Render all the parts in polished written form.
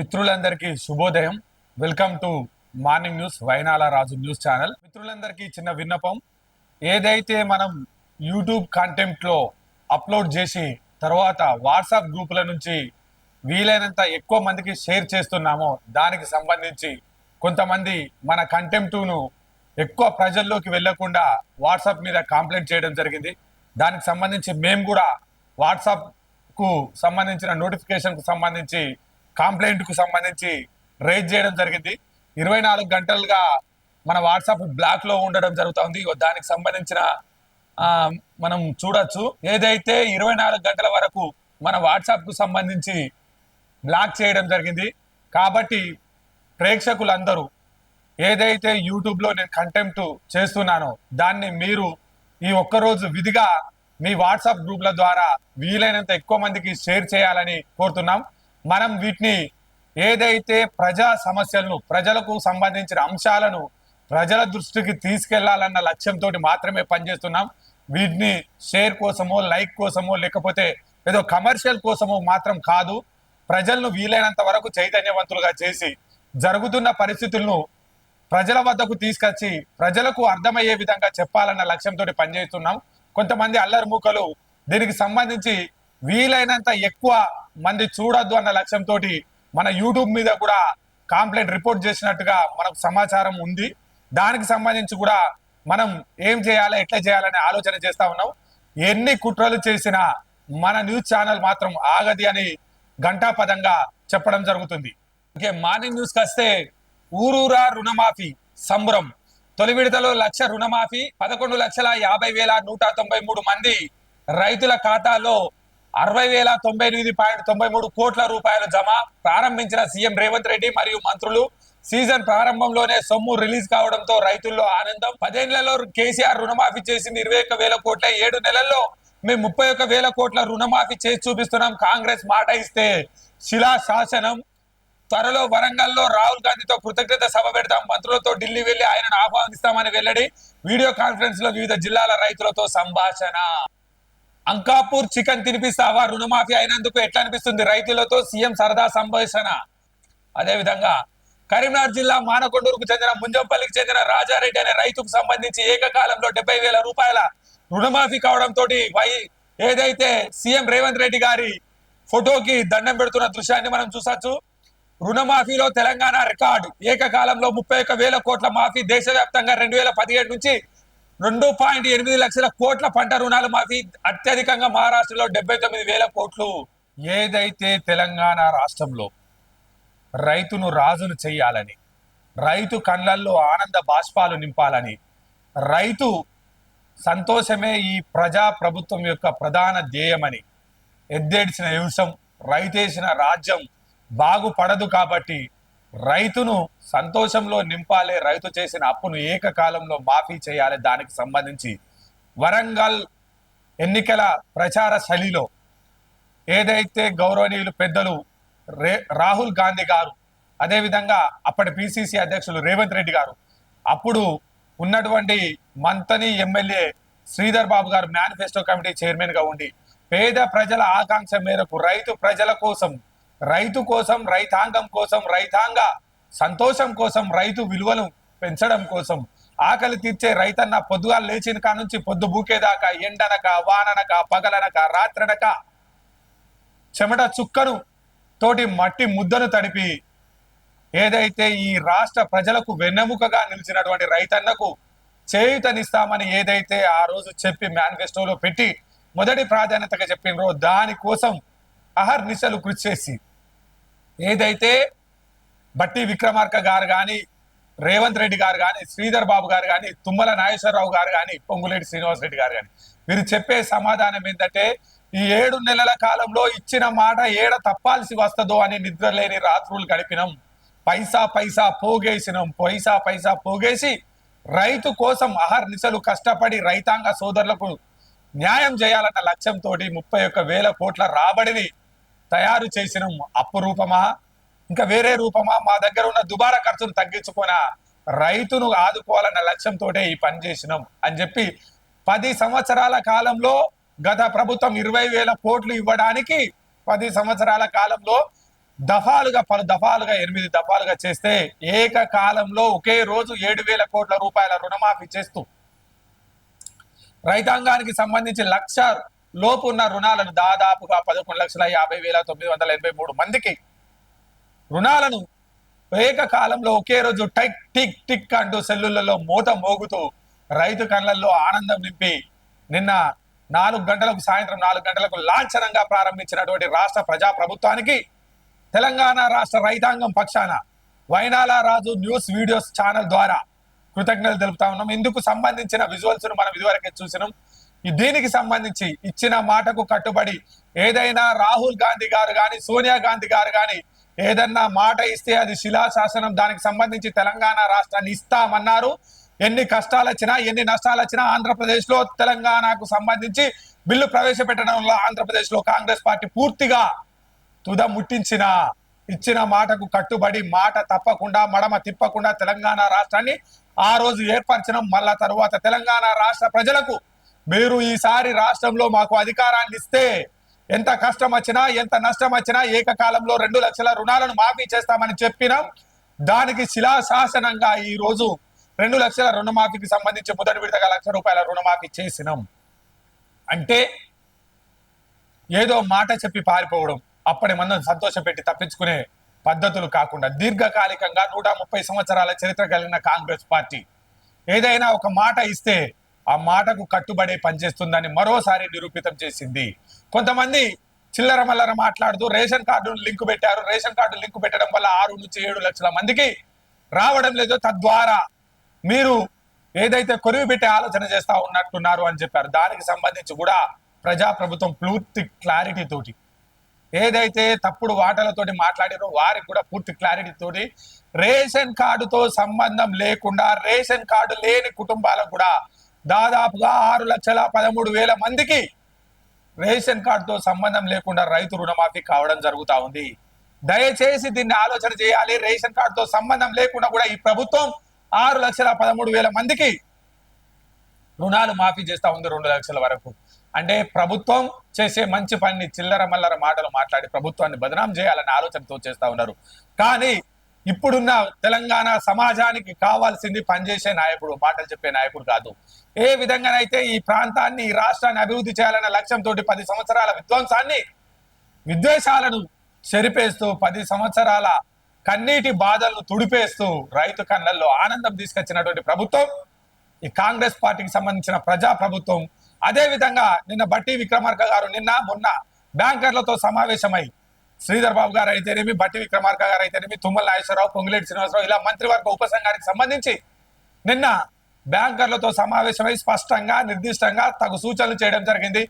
మిత్రులందరికీ శుభోదయం. Welcome to morning news వైనాల Raju news channel. మిత్రులందరికీ చిన్న విన్నపం. ఏదైతే మనం యూట్యూబ్ కంటెంట్లో అప్లోడ్ చేసి తర్వాత వాట్సాప్ గ్రూపుల నుంచి వీలైనంత ఎక్కువ మందికి షేర్ చేస్తున్నామో దానికి సంబంధించి కొంతమంది మన కంటెంట్ను ఎక్కువ ప్రజల్లోకి వెళ్లకుండా వాట్సాప్ మీద కంప్లైంట్ చేయడం జరిగింది. దానికి సంబంధించి మేము కూడా వాట్సాప్ కు సంబంధించిన నోటిఫికేషన్ కు సంబంధించి కంప్లైంట్ కు సంబంధించి రేజ్ చేయడం జరిగింది. 24 గంటలుగా మన వాట్సాప్ బ్లాక్ లో ఉండడం జరుగుతుంది. దానికి సంబంధించిన మనం చూడొచ్చు. ఏదైతే 24 గంటల వరకు మన వాట్సాప్ కు సంబంధించి బ్లాక్ చేయడం జరిగింది. కాబట్టి ప్రేక్షకులందరూ ఏదైతే యూట్యూబ్ లో నేను కంటెంట్ చేస్తున్నానో దాన్ని మీరు ఈ ఒక్కరోజు విధిగా మీ వాట్సాప్ గ్రూప్ల ద్వారా వీలైనంత ఎక్కువ మందికి షేర్ చేయాలని కోరుతున్నాం. మనం వీటిని ఏదైతే ప్రజా సమస్యలను, ప్రజలకు సంబంధించిన అంశాలను ప్రజల దృష్టికి తీసుకెళ్లాలన్న లక్ష్యంతో మాత్రమే పనిచేస్తున్నాం. వీటిని షేర్ కోసమో, లైక్ కోసమో, లేకపోతే ఏదో కమర్షియల్ కోసమో మాత్రం కాదు. ప్రజలను వీలైనంత వరకు చైతన్యవంతులుగా చేసి జరుగుతున్న పరిస్థితులను ప్రజల వద్దకు తీసుకొచ్చి ప్రజలకు అర్థమయ్యే విధంగా చెప్పాలన్న లక్ష్యంతో పనిచేస్తున్నాం. కొంతమంది అల్లరి మూకలు దీనికి సంబంధించి వీలైనంత ఎక్కువ మంది చూడొద్దు అన్న లక్ష్యంతో మన యూట్యూబ్ మీద కూడా కంప్లైంట్ రిపోర్ట్ చేసినట్టుగా మనకు సమాచారం ఉంది. దానికి సంబంధించి కూడా మనం ఏం చేయాలి, ఎట్లా చేయాలనే ఆలోచన చేస్తా ఉన్నాం. ఎన్ని కుట్రలు చేసినా మన న్యూస్ ఛానల్ మాత్రం ఆగది అని ఘంటాపదంగా చెప్పడం జరుగుతుంది. మార్నింగ్ న్యూస్ వస్తే ఊరూరా రుణమాఫీ సంబరం. తొలి విడతలో 1,00,000 రుణమాఫీ, 11,50,193 మంది రైతుల ఖాతాలో 60,098.93 కోట్ల రూపాయలు జమ. ప్రారంభించిన సీఎం రేవంత్ రెడ్డి మరియు మంత్రులు. సీజన్ ప్రారంభంలోనే సొమ్ము రిలీజ్ కావడంతో రైతుల్లో ఆనందం. 10 ఏళ్లలో కేసీఆర్ రుణమాఫీ చేసింది 21,000 కోట్ల. 7 నెలల్లో మేము 31,000 కోట్ల రుణమాఫీ చేసి చూపిస్తున్నాం. కాంగ్రెస్ మాట ఇస్తే శిలా శాసనం. త్వరలో వరంగల్లో రాహుల్ గాంధీతో కృతజ్ఞత సభ పెడతాం. మంత్రులతో ఢిల్లీ వెళ్లి ఆయనను ఆహ్వానిస్తామని వెల్లడి. వీడియో కాన్ఫరెన్స్ లో వివిధ జిల్లాల రైతులతో సంభాషణ. అంకాపూర్ చికెన్ తినిపిస్తావా, రుణమాఫీ అయినందుకు ఎట్లా అనిపిస్తుంది రైతులతో సీఎం సరదా సంభాషణ. అదేవిధంగా కరీంనగర్ జిల్లా మానకొండూరుకు చెందిన ముంజంపల్లికి చెందిన రాజారెడ్డి అనే రైతుకు సంబంధించి ఏకకాలంలో 70,000 రూపాయల రుణమాఫీ కావడంతో ఏదైతే సీఎం రేవంత్ రెడ్డి గారి ఫోటోకి దండం పెడుతున్న దృశ్యాన్ని మనం చూసొచ్చు. రుణమాఫీలో తెలంగాణ రికార్డు. ఏకకాలంలో 31,000 కోట్ల మాఫీ. దేశవ్యాప్తంగా 2017 నుంచి 2.8 లక్షల కోట్ల పంట రుణాలు మాఫీ. అత్యధికంగా మహారాష్ట్రలో 79,000 కోట్లు. ఏదైతే తెలంగాణ రాష్ట్రంలో రైతును రాజును చెయ్యాలని, రైతు కళ్ళల్లో ఆనంద బాష్పాలు నింపాలని, రైతు సంతోషమే ఈ ప్రజా ప్రభుత్వం యొక్క ప్రధాన ధ్యేయమని ఎద్దేడిచిన యువసం, రైతేసిన రాజ్యం బాగుపడదు కాబట్టి రైతును సంతోషంలో నింపాలి, రైతు చేసిన అప్పును ఏకకాలంలో మాఫీ చేయాలి. దానికి సంబంధించి వరంగల్ ఎన్నికల ప్రచార శైలిలో ఏదైతే గౌరవనీయులు పెద్దలు రాహుల్ గాంధీ గారు, అదేవిధంగా అప్పటి పిసిసి అధ్యక్షులు రేవంత్ రెడ్డి గారు, అప్పుడు ఉన్నటువంటి మంతని ఎమ్మెల్యే శ్రీధర్ బాబు గారు మేనిఫెస్టో కమిటీ చైర్మన్ గా ఉండి పేద ప్రజల ఆకాంక్ష మేరకు రైతు ప్రజల కోసం, రైతు కోసం, రైతాంగం కోసం, రైతాంగ సంతోషం కోసం, రైతు విలువను పెంచడం కోసం, ఆకలి తీర్చే రైతన్న పొద్దుగా లేచిన కా నుంచి పొద్దు బూకేదాకా ఎండనక, వాననక, పగలనక, రాత్రనక చెమట చుక్కను తోటి మట్టి ముద్దను తడిపి ఏదైతే ఈ రాష్ట్ర ప్రజలకు వెన్నెముకగా నిలిచినటువంటి రైతన్నకు చేయూతనిస్తామని ఏదైతే ఆ రోజు చెప్పి మేనిఫెస్టోలో పెట్టి మొదటి ప్రాధాన్యతగా చెప్పినరో దానికోసం అహర్నిశలు కృషి చేసి ఏదైతే బట్టి విక్రమార్క గారు కానీ, రేవంత్ రెడ్డి గారు కానీ, శ్రీధర్ బాబు గారు కానీ, తుమ్మల నాగేశ్వరరావు గారు కానీ, పొంగులేటి శ్రీనివాసరెడ్డి గారు కానీ వీరు చెప్పే సమాధానం ఏంటంటే ఈ 7 నెలల కాలంలో ఇచ్చిన మాట ఏడ తప్పాల్సి వస్తుందో అని నిద్రలేని రాత్రులు గడిపినాం. పైసా పైసా పోగేసినాం. పైసా పైసా పోగేసి రైతు కోసం అహర్నిశలు కష్టపడి రైతాంగ సోదరులకు న్యాయం చేయాలన్న లక్ష్యంతో 31,000 కోట్ల రాబడిని తయారు చేసినాం. అప్పు రూపమా, ఇంకా వేరే రూపమా, మా దగ్గర ఉన్న దుబారా ఖర్చును తగ్గించుకున్న రైతును ఆదుకోవాలన్న లక్ష్యంతో ఈ పని చేసినాం అని చెప్పి 10 సంవత్సరాల కాలంలో గత ప్రభుత్వం 20,000 కోట్లు ఇవ్వడానికి 10 సంవత్సరాల కాలంలో పలు దఫాలుగా 8 దఫాలుగా చేస్తే ఏకకాలంలో ఒకే రోజు 7,000 కోట్ల రూపాయల రుణమాఫీ చేస్తూ రైతాంగానికి సంబంధించి లక్ష లోపు ఉన్న రుణాలను దాదాపుగా 11,50,983 మందికి రుణాలను ఏకకాలంలో ఒకే రోజు టైక్ టిక్ టిక్ అంటూ సెల్లులలో మోత మోగుతూ రైతు కళ్ళల్లో ఆనందం నింపి నిన్న సాయంత్రం 4 గంటలకు లాంఛనంగా ప్రారంభించినటువంటి రాష్ట్ర ప్రజా ప్రభుత్వానికి తెలంగాణ రాష్ట్ర రైతాంగం పక్షాన వైనాల రాజు న్యూస్ వీడియోస్ ఛానల్ ద్వారా కృతజ్ఞతలు తెలుపుతా ఉన్నాం. ఇందుకు సంబంధించిన విజువల్స్ ను మనం ఇదివరకే చూసినాం. దీనికి సంబంధించి ఇచ్చిన మాటకు కట్టుబడి ఏదైనా రాహుల్ గాంధీ గారు కానీ సోనియా గాంధీ గారు కానీ ఏదన్నా మాట ఇస్తే అది శిలాశాసనం. దానికి సంబంధించి తెలంగాణ రాష్ట్రాన్ని ఇస్తామన్నారు. ఎన్ని కష్టాలు వచ్చినా ఎన్ని నష్టాలు వచ్చినా ఆంధ్రప్రదేశ్ లో తెలంగాణకు సంబంధించి బిల్లు ప్రవేశపెట్టడంలో ఆంధ్రప్రదేశ్ లో కాంగ్రెస్ పార్టీ పూర్తిగా తుద ముట్టించిన ఇచ్చిన మాటకు కట్టుబడి మాట తప్పకుండా మడమ తిప్పకుండా తెలంగాణ రాష్ట్రాన్ని ఆ రోజు ఏర్పరచడం. మళ్ళా తరువాత తెలంగాణ రాష్ట్ర ప్రజలకు మీరు ఈసారి రాష్ట్రంలో మాకు అధికారాన్ని ఇస్తే ఎంత కష్టం వచ్చినా ఎంత నష్టం వచ్చినా ఏకకాలంలో 2 లక్షల రుణాలను మాఫీ చేస్తామని చెప్పినాం. దానికి శిలాశాసనంగా ఈ రోజు 2 లక్షల రుణమాఫీకి సంబంధించి మొదటి విడతగా ₹1,00,000 రుణమాఫీ చేసినాం. అంటే ఏదో మాట చెప్పి పారిపోవడం, అప్పటి మనం సంతోషపెట్టి తప్పించుకునే పద్ధతులు కాకుండా దీర్ఘకాలికంగా 130 సంవత్సరాల చరిత్ర కలిగిన కాంగ్రెస్ పార్టీ ఏదైనా ఒక మాట ఇస్తే ఆ మాటకు కట్టుబడే పనిచేస్తుందని మరోసారి నిరూపితం చేసింది. కొంతమంది చిల్లర మల్లర మాట్లాడుతూ రేషన్ కార్డును లింకు పెట్టారు. రేషన్ కార్డు లింకు పెట్టడం వల్ల 6 నుంచి 7 లక్షల మందికి రావడం లేదు. తద్వారా మీరు ఏదైతే కొరివి పెట్టే ఆలోచన చేస్తా ఉన్నట్టున్నారు అని చెప్పారు. దానికి సంబంధించి కూడా ప్రజాప్రభుత్వం పూర్తి క్లారిటీ తోటి ఏదైతే తప్పుడు వాటలతోటి మాట్లాడారో వారికి కూడా పూర్తి క్లారిటీ తోటి రేషన్ కార్డుతో సంబంధం లేకుండా రేషన్ కార్డు లేని కుటుంబాలకు కూడా దాదాపుగా 6,13,000 మందికి రేషన్ కార్డుతో సంబంధం లేకుండా రైతు రుణమాఫీ కావడం జరుగుతా ఉంది. దయచేసి దీన్ని ఆలోచన చేయాలి. రేషన్ కార్డుతో సంబంధం లేకుండా కూడా ఈ ప్రభుత్వం 6,13,000 మందికి రుణాలు మాఫీ చేస్తా ఉంది 2 లక్షల వరకు. అంటే ప్రభుత్వం చేసే మంచి పనిని చిల్లర మల్లర మాటలు మాట్లాడి ప్రభుత్వాన్ని బదనాం చేయాలనే ఆలోచనతో చేస్తా ఉన్నారు. కానీ ఇప్పుడున్న తెలంగాణ సమాజానికి కావాల్సింది పనిచేసే నాయకుడు, మాటలు చెప్పే నాయకుడు కాదు. ఏ విధంగానైతే ఈ ప్రాంతాన్ని ఈ రాష్ట్రాన్ని అభివృద్ధి చేయాలన్న లక్ష్యంతో 10 సంవత్సరాల విద్వేషాలను చెరిపేస్తూ 10 సంవత్సరాల కన్నీటి బాధలను తుడిపేస్తూ రైతు కళ్ళల్లో ఆనందం తీసుకొచ్చినటువంటి ప్రభుత్వం ఈ కాంగ్రెస్ పార్టీకి సంబంధించిన ప్రజా ప్రభుత్వం. అదే విధంగా నిన్న బట్టి విక్రమార్క గారు మొన్న బ్యాంకర్లతో సమావేశమై శ్రీధర్ బాబు గారు అయితేనేమి, బట్టి విక్రమార్క గారు అయితేనేమి, తుమ్మల నాగేశ్వరరావు, పొంగులేటి శ్రీనివాసరావు ఇలా మంత్రివర్గ ఉపసంఘానికి సంబంధించి నిన్న బ్యాంకర్లతో సమావేశమై స్పష్టంగా నిర్దిష్టంగా తగు సూచనలు చేయడం జరిగింది.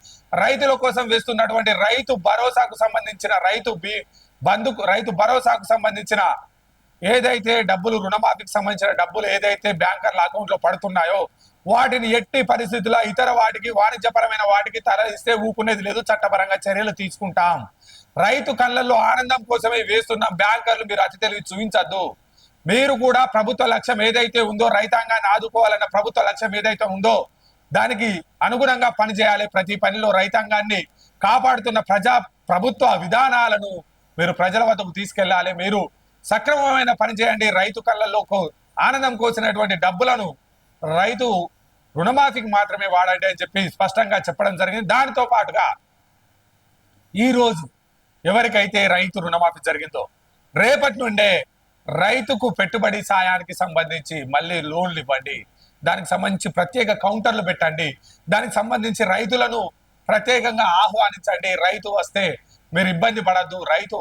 రైతుల కోసం వేస్తున్నటువంటి రైతు భరోసాకు సంబంధించిన రైతు భరోసాకు సంబంధించిన ఏదైతే డబ్బులు రుణమాఫీకి సంబంధించిన డబ్బులు ఏదైతే బ్యాంకర్ల అకౌంట్ లో పడుతున్నాయో వాటిని ఎట్టి పరిస్థితుల్లో ఇతర వాటికి వాణిజ్యపరమైన వాటికి తరలిస్తే ఊకునేది లేదు. చట్టపరంగా చర్యలు తీసుకుంటాం. రైతు కళ్ళల్లో ఆనందం కోసమే వేస్తున్న బ్యాంకర్లు మీరు అతి తెలివి చూపించద్దు. మీరు కూడా ప్రభుత్వ లక్ష్యం ఏదైతే ఉందో రైతాంగాన్ని ఆదుకోవాలన్న ప్రభుత్వ లక్ష్యం ఏదైతే ఉందో దానికి అనుగుణంగా పనిచేయాలి. ప్రతి పనిలో రైతాంగాన్ని కాపాడుతున్న ప్రభుత్వ విధానాలను మీరు ప్రజల వద్దకు తీసుకెళ్లాలి. మీరు సక్రమమైన పని చేయండి. రైతు కళ్ళల్లో ఆనందం కోసినటువంటి డబ్బులను రైతు రుణమాఫీకి మాత్రమే వాడండి అని చెప్పి స్పష్టంగా చెప్పడం జరిగింది. దానితో పాటుగా ఈ రోజు ఎవరికైతే రైతు రుణమాఫీ జరిగిందో రేపటి నుండే రైతుకు పెట్టుబడి సాయానికి సంబంధించి మళ్ళీ లోన్లు ఇవ్వండి. దానికి సంబంధించి ప్రత్యేక కౌంటర్లు పెట్టండి. దానికి సంబంధించి రైతులను ప్రత్యేకంగా ఆహ్వానించండి. రైతు వస్తే మీరు ఇబ్బంది పడద్దు. రైతు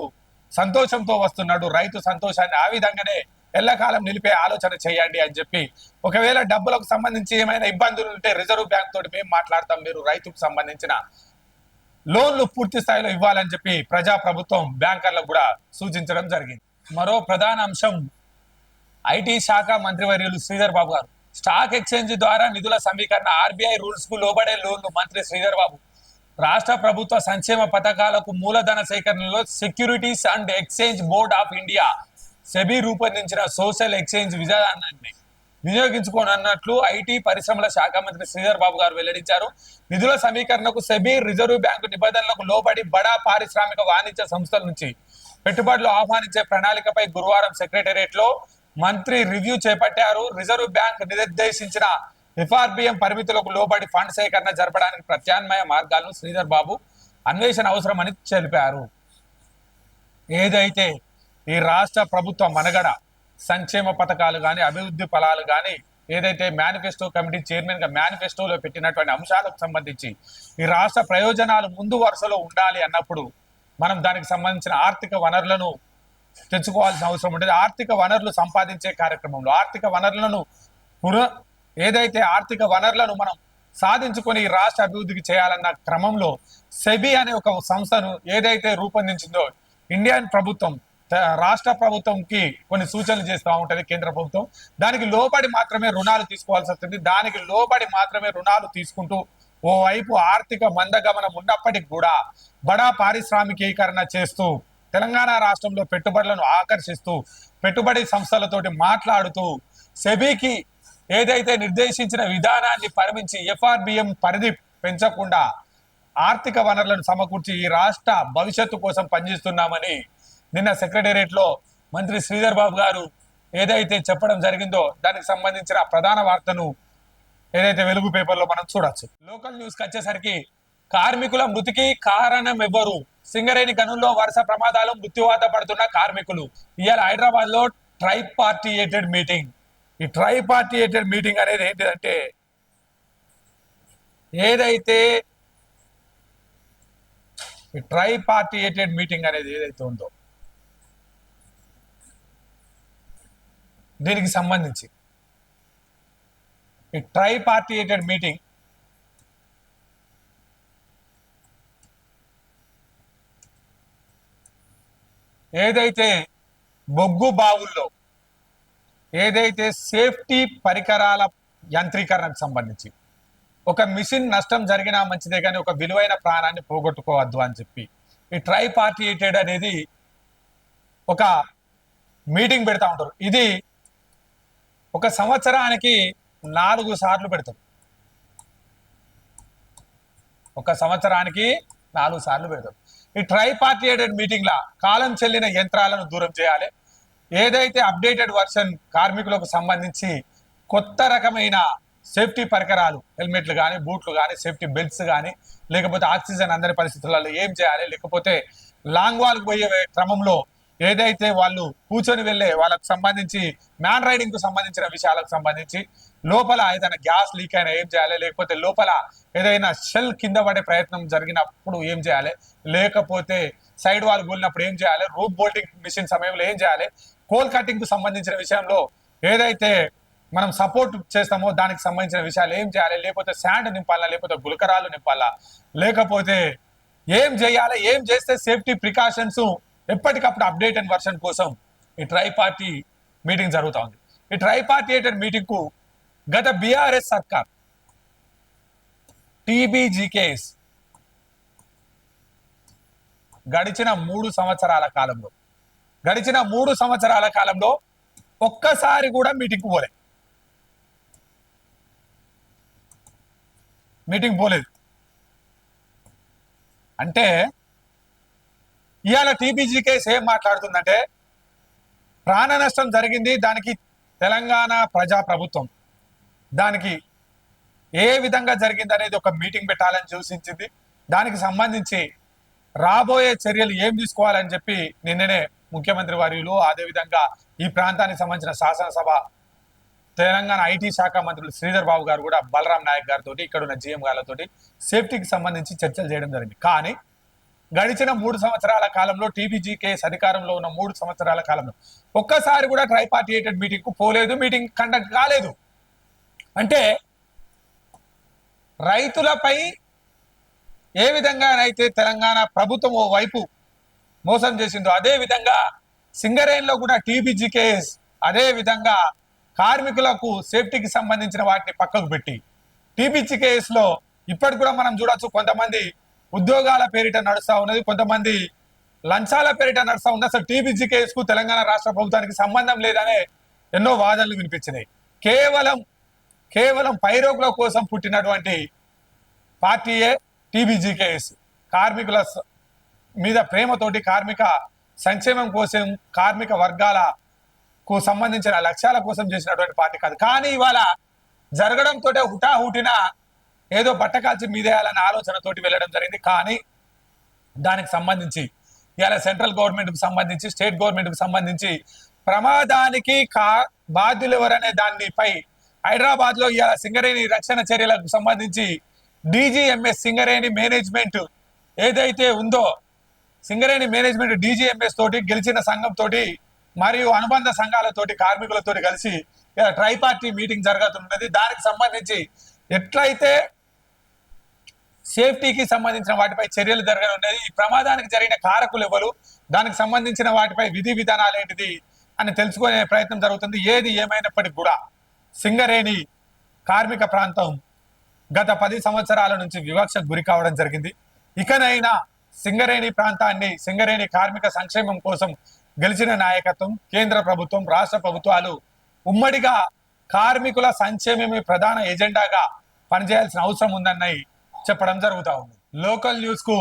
సంతోషంతో వస్తున్నాడు. రైతు సంతోషాన్ని ఆ విధంగానే ఎల్లకాలం నిలిపే ఆలోచన చేయండి అని చెప్పి, ఒకవేళ డబ్బులకు సంబంధించి ఏమైనా ఇబ్బందులు ఉంటే రిజర్వ్ బ్యాంక్ తోటి మేము మాట్లాడతాం. మీరు రైతుకు సంబంధించిన లోన్లు పూర్తి స్థాయిలో ఇవ్వాలని చెప్పి ప్రజా ప్రభుత్వం బ్యాంకర్లకు కూడా సూచించడం జరిగింది. మరో ప్రధాన అంశం ఐటీ శాఖ మంత్రివర్యులు శ్రీధర్ బాబు గారు స్టాక్ ఎక్స్చేంజ్ ద్వారా నిధుల సమీకరణ, ఆర్బీఐ రూల్స్ కు లోబడే లోన్లు. మంత్రి శ్రీధర్ బాబు రాష్ట్ర ప్రభుత్వ సంక్షేమ పథకాలకు మూలధన సేకరణలో securities and exchange board of India SEBI రూపొందించిన సోషల్ ఎక్స్చేంజ్ విధానాన్ని వినియోగించుకోనున్నట్లు ఐటీ పరిశ్రమల శాఖ మంత్రి శ్రీధర్ బాబు గారు వెల్లడించారు. నిధుల సమీకరణకు సెబీ రిజర్వ్ బ్యాంకు నిబంధనలకు లోబడి బడా పారిశ్రామిక వాణిజ్య సంస్థల నుంచి పెట్టుబడులు ఆహ్వానించే ప్రణాళికపై గురువారం సెక్రటేరియట్ లో మంత్రి రివ్యూ చేపట్టారు. రిజర్వ్ బ్యాంక్ నిర్దేశించిన ఎఫ్ఆర్బిఎం పరిమితులకు లోబడి ఫండ్ సేకరణ జరపడానికి ప్రత్యామ్నాయ మార్గాలను శ్రీధర్ బాబు అన్వేషణ అవసరమని తెలిపారు. ఏదైతే ఈ రాష్ట్ర ప్రభుత్వ మనగడ సంక్షేమ పథకాలు కానీ అభివృద్ధి ఫలాలు కానీ ఏదైతే మేనిఫెస్టో కమిటీ చైర్మన్ గా మేనిఫెస్టోలో పెట్టినటువంటి అంశాలకు సంబంధించి ఈ రాష్ట్ర ప్రయోజనాలు ముందు వరుసలో ఉండాలి అన్నప్పుడు మనం దానికి సంబంధించిన ఆర్థిక వనరులను తెచ్చుకోవాల్సిన అవసరం ఉంటుంది. ఆర్థిక వనరులు సంపాదించే కార్యక్రమంలో ఏదైతే ఆర్థిక వనరులను మనం సాధించుకొని రాష్ట్ర అభివృద్ధికి చేయాలన్న క్రమంలో సెబీ అనే ఒక సంస్థను ఏదైతే రూపొందించిందో ఇండియన్ ప్రభుత్వం రాష్ట్ర ప్రభుత్వంకి కొన్ని సూచనలు చేస్తూ ఉంటది కేంద్ర ప్రభుత్వం. దానికి లోబడి మాత్రమే రుణాలు తీసుకోవాల్సి వస్తుంది. దానికి లోబడి మాత్రమే రుణాలు తీసుకుంటూ ఓవైపు ఆర్థిక మందగమనం ఉన్నప్పటికీ కూడా బడా పారిశ్రామికీకరణ చేస్తూ తెలంగాణ రాష్ట్రంలో పెట్టుబడులను ఆకర్షిస్తూ పెట్టుబడి సంస్థలతోటి మాట్లాడుతూ సెబీకి ఏదైతే నిర్దేశించిన విధానాన్ని పరిమించి ఎఫ్ఆర్బిఎం పరిధి పెంచకుండా ఆర్థిక వనరులను సమకూర్చి ఈ రాష్ట్ర భవిష్యత్తు కోసం పనిచేస్తున్నామని నిన్న సెక్రటేరియట్ లో మంత్రి శ్రీధర్ బాబు గారు ఏదైతే చెప్పడం జరిగిందో దానికి సంబంధించిన ప్రధాన వార్తను ఏదైతే వెలుగు పేపర్లో మనం చూడొచ్చు. లోకల్ న్యూస్ కి వచ్చేసరికి కార్మికుల మృతికి కారణం ఎవరు? సింగరేణి గనుల్లో వరుస ప్రమాదాలు మృత్యువాత పడుతున్న కార్మికులు. ఇవాళ హైదరాబాద్ లో ట్రైపార్టియేటెడ్ మీటింగ్. ఈ ట్రైపార్టియేటెడ్ మీటింగ్ అనేది ఏంటిదంటే ఏదైతే ఈ ట్రైపార్టియేటెడ్ మీటింగ్ అనేది ఏదైతే ఉందో దీనికి సంబంధించి ఈ ట్రైపార్టియేటెడ్ మీటింగ్ ఏదైతే బొగ్గు బావుల్లో ఏదైతే సేఫ్టీ పరికరాల యంత్రీకరణకు సంబంధించి ఒక మిషన్ నష్టం జరిగినా మంచిదే కానీ ఒక విలువైన ప్రాణాన్ని పోగొట్టుకోవద్దు అని చెప్పి ఈ ట్రైపార్టియేటెడ్ అనేది ఒక మీటింగ్ పెడతా ఉంటారు. ఇది ఒక సంవత్సరానికి 4 సార్లు పెడతారు. ఒక సంవత్సరానికి 4 సార్లు పెడతారు. ఈ ట్రైపార్టియేటెడ్ మీటింగ్ లా కాలం చెల్లిన యంత్రాలను దూరం చేయాలి. ఏదైతే అప్డేటెడ్ వర్షన్ కార్మికులకు సంబంధించి కొత్త రకమైన సేఫ్టీ పరికరాలు హెల్మెట్లు కానీ బూట్లు కానీ సేఫ్టీ బెల్ట్స్ కానీ లేకపోతే ఆక్సిజన్ అందరి పరిస్థితులలో ఏం చేయాలి, లేకపోతే లాంగ్ వాల్కి పోయే క్రమంలో ఏదైతే వాళ్ళు కూర్చొని వెళ్ళే వాళ్ళకు సంబంధించి మ్యాన్ రైడింగ్ కు సంబంధించిన విషయాలకు సంబంధించి లోపల ఏదైనా గ్యాస్ లీక్ అయినా ఏం చేయాలి, లేకపోతే లోపల ఏదైనా షెల్ కింద పడే ప్రయత్నం జరిగినప్పుడు ఏం చేయాలి, లేకపోతే సైడ్ వాల్ కూలినప్పుడు ఏం చేయాలి, రూప్ బోల్టింగ్ మిషన్ సమయంలో ఏం చేయాలి, కోల్ కటింగ్ కు సంబంధించిన విషయంలో ఏదైతే మనం సపోర్ట్ చేస్తామో దానికి సంబంధించిన విషయాలు ఏం చేయాలి, లేకపోతే శాండ్ నింపాలా, లేకపోతే గులకరాలు నింపాలా, లేకపోతే ఏం చేయాలి, ఏం చేస్తే సేఫ్టీ ప్రికాషన్స్ ఎప్పటికప్పుడు అప్డేట్ అండ్ వర్షన్ కోసం ఈ ట్రైపార్టీ మీటింగ్ జరుగుతూ ఉంది. ఈ ట్రైపార్టియేటెడ్ మీటింగ్ కు గత బీఆర్ఎస్ సర్కార్ టీబీజీకేఎస్ గడిచిన 3 సంవత్సరాల కాలంలో ఒక్కసారి కూడా మీటింగ్ పోలేదు. అంటే ఇవాళ టీబీజీకేఎస్ ఏం మాట్లాడుతుందంటే ప్రాణ నష్టం జరిగింది, దానికి తెలంగాణ ప్రజాప్రభుత్వం దానికి ఏ విధంగా జరిగింది అనేది ఒక మీటింగ్ పెట్టాలని సూచించింది. దానికి సంబంధించి రాబోయే చర్యలు ఏం తీసుకోవాలని చెప్పి నిన్ననే ముఖ్యమంత్రి వర్యులు అదేవిధంగా ఈ ప్రాంతానికి సంబంధించిన శాసనసభ తెలంగాణ ఐటీ శాఖ మంత్రులు శ్రీధర్ బాబు గారు కూడా బలరాం నాయక్ గారితో ఇక్కడ ఉన్న జీఎం గారితో సేఫ్టీకి సంబంధించి చర్చలు చేయడం జరిగింది. కానీ గడిచిన 3 సంవత్సరాల కాలంలో టీబీజీకేఎస్ అధికారంలో ఉన్న 3 సంవత్సరాల కాలంలో ఒక్కసారి కూడా ట్రైపార్టియేటెడ్ మీటింగ్ కు పోలేదు, మీటింగ్ కండక్ట్ కాలేదు. అంటే రైతులపై ఏ విధంగానైతే తెలంగాణ ప్రభుత్వం ఓ వైపు మోసం చేసిందో అదే విధంగా సింగరేణిలో కూడా టీబీజీకేఎస్ అదే విధంగా కార్మికులకు సేఫ్టీకి సంబంధించిన వాటిని పక్కకు పెట్టి టీబీజీకేఎస్ లో ఇప్పటి కూడా మనం చూడొచ్చు, కొంతమంది ఉద్యోగాల పేరిట నడుస్తా ఉన్నది, కొంతమంది లంచాల పేరిట నడుస్తా ఉంది. అసలు టీబీజీకేఎస్ కు తెలంగాణ రాష్ట్ర ప్రభుత్వానికి సంబంధం లేదనే ఎన్నో వాదనలు వినిపించినాయి. కేవలం పైరోకుల కోసం పుట్టినటువంటి పార్టీయే టీబీజీకేఎస్. కార్మికుల మీద ప్రేమతోటి కార్మిక సంక్షేమం కోసం కార్మిక వర్గాలకు సంబంధించిన లక్ష్యాల కోసం చేసినటువంటి పార్టీ కాదు. కానీ ఇవాళ జరగడంతో హుటాహుటిన ఏదో బట్టకాల్చి మీదేయాలనే ఆలోచనతోటి వెళ్ళడం జరిగింది. కానీ దానికి సంబంధించి ఇవాళ సెంట్రల్ గవర్నమెంట్కి సంబంధించి స్టేట్ గవర్నమెంట్కి సంబంధించి ప్రమాదానికి బాధ్యులు ఎవరనే దానిపై హైదరాబాద్ లో ఇవాళ సింగరేణి రక్షణ చర్యలకు సంబంధించి DGMS సింగరేణి మేనేజ్మెంట్ ఏదైతే ఉందో సింగరేణి మేనేజ్మెంట్ DGMS తోటి గెలిచిన సంఘం తోటి మరియు అనుబంధ సంఘాలతోటి కార్మికులతోటి కలిసి ట్రైపార్టీ మీటింగ్ జరగతున్నది. దానికి సంబంధించి ఎట్లయితే సేఫ్టీకి సంబంధించిన వాటిపై చర్యలు జరగనున్నది, ఈ ప్రమాదానికి జరిగిన కారకులు ఎవరు, దానికి సంబంధించిన వాటిపై విధి విధానాలు ఏంటిది అని తెలుసుకునే ప్రయత్నం జరుగుతుంది. ఏది ఏమైనప్పటికీ కూడా సింగరేణి కార్మిక ప్రాంతం గత 10 సంవత్సరాల నుంచి వివక్షకు గురి కావడం జరిగింది. ఇకనైనా సింగరేణి ప్రాంతాన్ని సింగరేణి కార్మిక సంక్షేమం కోసం గెలిచిన నాయకత్వం, కేంద్ర ప్రభుత్వం, రాష్ట్ర ప్రభుత్వాలు ఉమ్మడిగా కార్మికుల సంక్షేమమే ప్రధాన ఎజెండాగా పనిచేయాల్సిన అవసరం ఉందని చెప్పడం జరుగుతూ ఉంది. లోకల్ న్యూస్ కు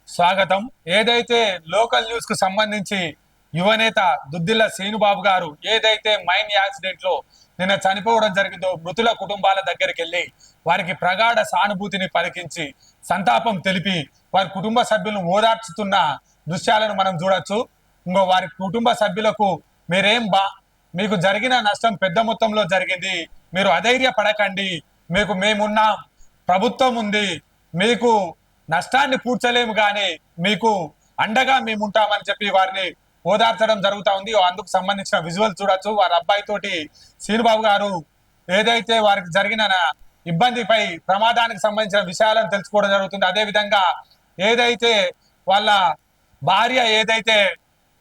స్వాగతం. ఏదైతే లోకల్ న్యూస్ కు సంబంధించి యువనేత దుద్దిల్ల శ్రీనుబాబు గారు ఏదైతే మైన్ యాక్సిడెంట్ లో నిన్న చనిపోవడం జరిగిందో మృతుల కుటుంబాల దగ్గరికి వెళ్ళి వారికి ప్రగాఢ సానుభూతిని పలికించి సంతాపం తెలిపి వారి కుటుంబ సభ్యులను ఓదార్చుతున్న దృశ్యాలను మనం చూడొచ్చు. ఇంకో వారి కుటుంబ సభ్యులకు మీకు జరిగిన నష్టం పెద్ద మొత్తంలో జరిగింది, మీరు అధైర్య పడకండి, మేమున్నాం, ప్రభుత్వం ఉంది, మీకు నష్టాన్ని పూడ్చలేము కానీ మీకు అండగా మేముంటామని చెప్పి వారిని ఓదార్చడం జరుగుతూ ఉంది. అందుకు సంబంధించిన విజువల్ చూడొచ్చు. వారి అబ్బాయి తోటి శ్రీనుబాబు గారు ఏదైతే వారికి జరిగిన ఇబ్బందిపై ప్రమాదానికి సంబంధించిన విషయాలను తెలుసుకోవడం జరుగుతుంది. అదే విధంగా ఏదైతే వాళ్ళ భార్య ఏదైతే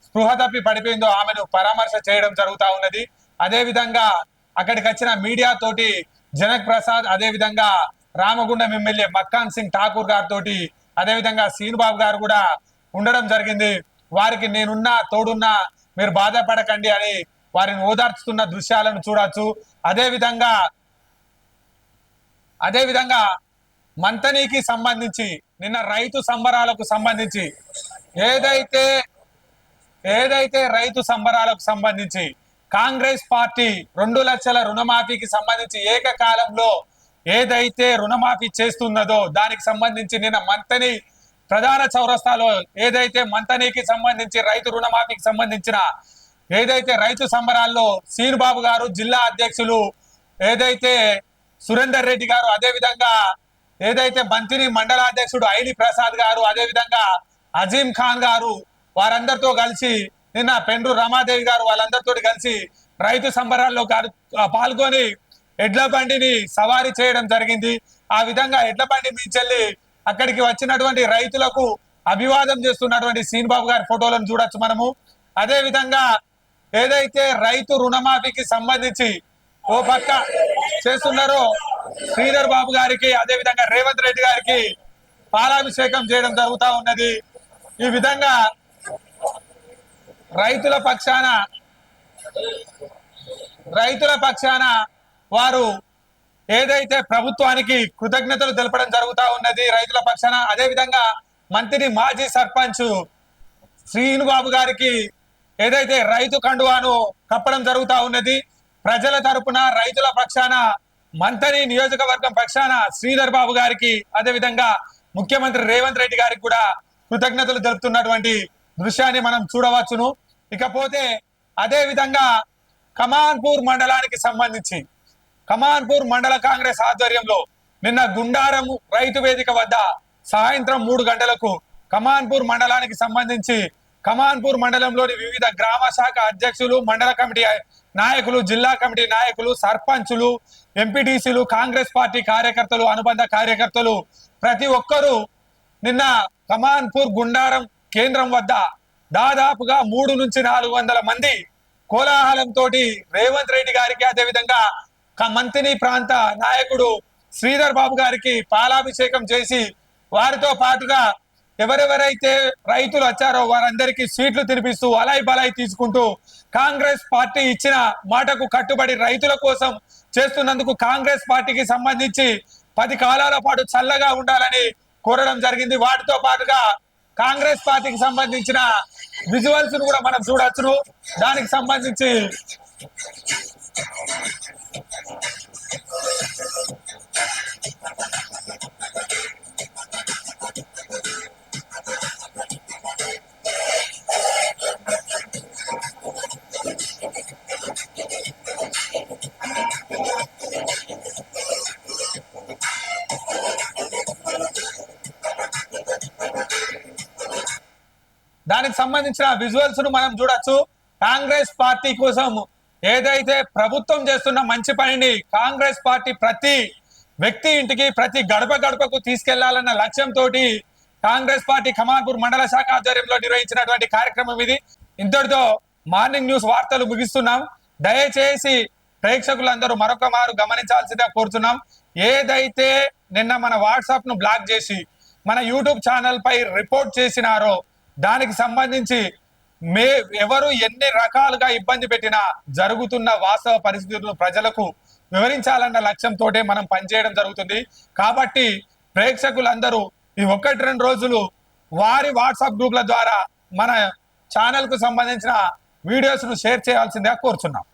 స్పృహ తప్పి పడిపోయిందో ఆమెను పరామర్శ చేయడం జరుగుతూ ఉన్నది. అదే విధంగా అక్కడికి వచ్చిన మీడియా తోటి జనక్ ప్రసాద్, అదే విధంగా రామగుండం ఎమ్మెల్యే మక్కాన్ సింగ్ ఠాకూర్ గారితో అదే విధంగా శ్రీనుబాబు గారు కూడా ఉండడం జరిగింది. వారికి నేనున్నా, తోడున్నా, మీరు బాధపడకండి అని వారిని ఓదార్చుతున్న దృశ్యాలను చూడొచ్చు. అదే విధంగా మంతనీకి సంబంధించి నిన్న రైతు సంబరాలకు సంబంధించి ఏదైతే రైతు సంబరాలకు సంబంధించి కాంగ్రెస్ పార్టీ 2 లక్షల రుణమాఫీకి సంబంధించి ఏకకాలంలో ఏదైతే రుణమాఫీ చేస్తున్నదో దానికి సంబంధించి నిన్న మంతని ప్రధాన చౌరస్తాలో ఏదైతే మంతనీకి సంబంధించి రైతు రుణమాఫీకి సంబంధించిన ఏదైతే రైతు సంబరాల్లో శ్రీనుబాబు గారు, జిల్లా అధ్యక్షులు ఏదైతే సురేందర్ రెడ్డి గారు, అదే విధంగా ఏదైతే మంత్రి మండలాధ్యక్షుడు ఐలి ప్రసాద్ గారు, అదే విధంగా అజీం ఖాన్ గారు వారందరితో కలిసి నిన్న పెండ్రు రమాదేవి గారు వాళ్ళందరితో కలిసి రైతు సంబరాల్లో పాల్గొని ఎడ్ల బండిని సవారీ చేయడం జరిగింది. ఆ విధంగా ఎడ్ల బండి మించెల్లి అక్కడికి వచ్చినటువంటి రైతులకు అభివాదం చేస్తున్నటువంటి శ్రీనుబాబు గారి ఫోటోలను చూడొచ్చు మనము. అదే విధంగా ఏదైతే రైతు రుణమాఫీకి సంబంధించి ఓ పక్క చేస్తున్నారో శ్రీధర్ బాబు గారికి, అదే విధంగా రేవంత్ రెడ్డి గారికి పాలాభిషేకం చేయడం జరుగుతూ ఉన్నది. ఈ విధంగా రైతుల పక్షాన వారు ఏదైతే ప్రభుత్వానికి కృతజ్ఞతలు తెలపడం జరుగుతూ ఉన్నది రైతుల పక్షాన. అదే విధంగా మంత్రి మాజీ సర్పంచ్ శ్రీనుబాబు గారికి ఏదైతే రైతు కండువాను కప్పడం జరుగుతూ ఉన్నది. ప్రజల తరపున రైతుల పక్షాన మంత్రి నియోజకవర్గం పక్షాన శ్రీధర్ బాబు గారికి, అదే విధంగా ముఖ్యమంత్రి రేవంత్ రెడ్డి గారికి కూడా కృతజ్ఞతలు తెలుపుతున్నటువంటి దృశ్యాన్ని మనం చూడవచ్చును. ఇకపోతే అదే విధంగా కమాన్పూర్ మండలానికి సంబంధించి కమాన్పూర్ మండల కాంగ్రెస్ ఆధ్వర్యంలో నిన్న గుండారం రైతు వేదిక వద్ద సాయంత్రం 3 గంటలకు కమాన్పూర్ మండలానికి సంబంధించి కమాన్పూర్ మండలంలోని వివిధ గ్రామ శాఖ అధ్యక్షులు, మండల కమిటీ నాయకులు, జిల్లా కమిటీ నాయకులు, సర్పంచులు, ఎంపీటీసీలు, కాంగ్రెస్ పార్టీ కార్యకర్తలు, అనుబంధ కార్యకర్తలు ప్రతి ఒక్కరూ నిన్న కమాన్పూర్ గుండారం కేంద్రం వద్ద దాదాపుగా 300 నుంచి 400 మంది కోలాహలంతో రేవంత్ రెడ్డి గారికి, అదేవిధంగా మంతిని ప్రాంత నాయకుడు శ్రీధర్ బాబు గారికి పాలాభిషేకం చేసి వారితో పాటుగా ఎవరెవరైతే రైతులు వచ్చారో వారందరికీ స్వీట్లు తినిపిస్తూ అలాయి బలాయి తీసుకుంటూ కాంగ్రెస్ పార్టీ ఇచ్చిన మాటకు కట్టుబడి రైతుల కోసం చేస్తున్నందుకు కాంగ్రెస్ పార్టీకి సంబంధించి 10 కాలాల పాటు చల్లగా ఉండాలని కోరడం జరిగింది. వాటితో పాటుగా కాంగ్రెస్ పార్టీకి సంబంధించిన విజువల్స్ కూడా మనం చూడొచ్చును. దానికి సంబంధించి విజువల్స్ ను మనం చూడొచ్చు. కాంగ్రెస్ పార్టీ కోసం ఏదైతే ప్రభుత్వం చేస్తున్న మంచి పనిని కాంగ్రెస్ పార్టీ ప్రతి వ్యక్తి ఇంటికి ప్రతి గడప గడపకు తీసుకెళ్లాలన్న లక్ష్యంతో కాంగ్రెస్ పార్టీ ఖమాన్పూర్ మండల శాఖ ఆధ్వర్యంలో నిర్వహించినటువంటి కార్యక్రమం ఇది. ఇంతటితో మార్నింగ్ న్యూస్ వార్తలు ముగిస్తున్నాం. దయచేసి ప్రేక్షకులందరూ మరొక మారు గమనించాల్సిందిగా కోరుతున్నాం. ఏదైతే నిన్న మన వాట్సాప్ ను బ్లాక్ చేసి మన యూట్యూబ్ ఛానల్ పై రిపోర్ట్ చేసినారో దానికి సంబంధించి ఎవరు ఎన్ని రకాలుగా ఇబ్బంది పెట్టినా జరుగుతున్న వాస్తవ పరిస్థితులను ప్రజలకు వివరించాలన్న లక్ష్యంతో మనం పనిచేయడం జరుగుతుంది. కాబట్టి ప్రేక్షకులందరూ ఈ 1-2 రోజులు వారి వాట్సాప్ గ్రూప్ల ద్వారా మన ఛానల్ కు సంబంధించిన వీడియోస్ ను షేర్ చేయాల్సిందిగా కోరుచున్నాం.